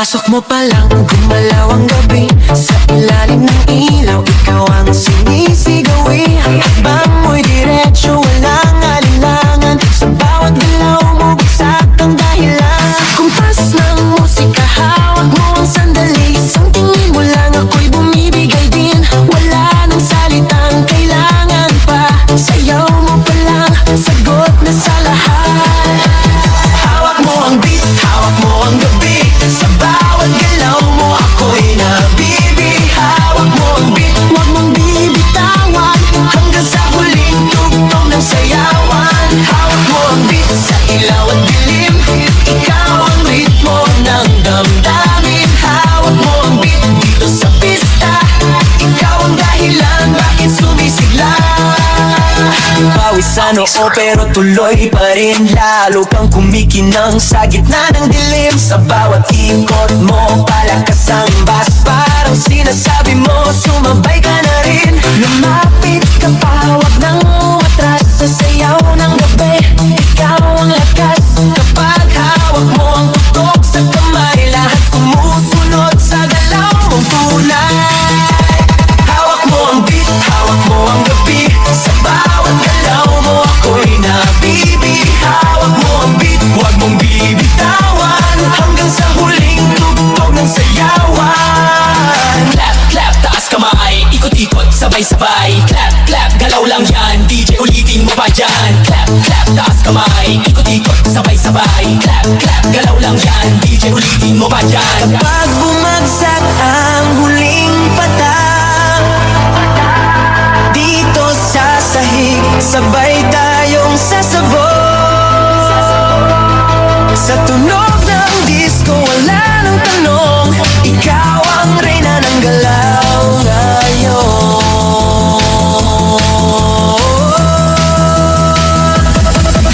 Pagpasok mo pa lang, gumalaw ang gabi. Sa ilalim ng ilaw, ikaw ang sinisigawi. Habang mo'y diretso, walang alinlangan. Sa bawat galaw mo, bagsak ang dahilan. Sa kumpas ng musika, hawak mo ang sandali. Isang tingin mo lang, ako'y bumibigay din. Wala nang salitang kailangan pa. Sayaw mo pa lang, sagot na sa lahat. Hawak mo ang beat, hawak mo ang gabi. Sa bawat galaw mo, ako'y nabibi. Hawak mo ang beat, huwag mong bibitawan. Hanggang sa huling tugtog ng sayawan. Hawak mo ang beat, sa ilaw at dilim. Ikaw ang ritmo ng damdamin. Hawak mo ang beat, dito sa pista. Ikaw ang dahilan, bakit sumisigla. Pawisan oo pero tuloy pa rin. Lalo kang kumikinang sa gitna ng dilim. Sa bawat ikot mo, palakas ang bass. Parang sinasabi mo, sumabay ka na rin. Lumapit ka pa, wag nang umatras. Sa sayaw ng gabi, ikaw ang lakas. Kapag hawak mo ang tutok sa kamay, lahat sumusunod sa galaw mong tunay. Hawak mo ang beat, hawak mo ang gabi. Sa bawat galaw mo, ako'y nabibi. Hawak mo ang beat, huwag mong bibitawan. Hanggang sa huling tugtog ng sayawan. Clap, clap, taas kamay. Ikot-ikot, sabay-sabay. Clap, clap, galaw lang yan. DJ ulitin mo pa dyan. Clap, clap, taas kamay. Ikot-ikot, sabay-sabay. Clap, clap, galaw lang yan. DJ ulitin mo pa dyan. Kapag bumagsak ang huling patang, dito sa sahig, sabay tayong sasabog. Sa tunog ng disco, wala nang tanong. Ikaw ang reyna ng galaw ngayon.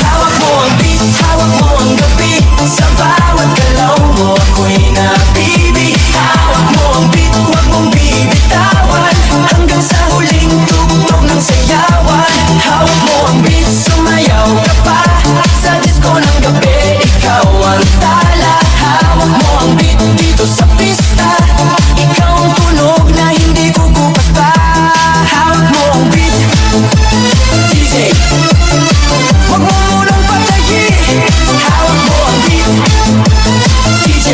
Hawak mo ang beat, hawak mo ang gabi. Sa bawat galaw mo, ako'y nabibi. Hawak mo ang beat, huwag mong bibitawan. Hanggang sa huling tugtog ng sayawan. Hawak mo ang beat, sumayaw ka pa. Sa disco ng gabi, ikaw ang tala. Hawak mo ang beat, dito sa pista. Ikaw ang tunog na hindi kukupas pa. Hawak mo ang beat, DJ, huwag mo munang patayin. Hawak mo ang beat, DJ,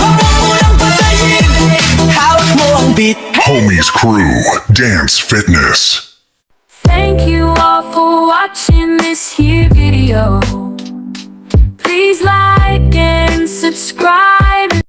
huwag mo munang patayin. Hawak mo ang beat. Homies Crew Dance Fitness. Thank you all for watching this here video. Please like and subscribe.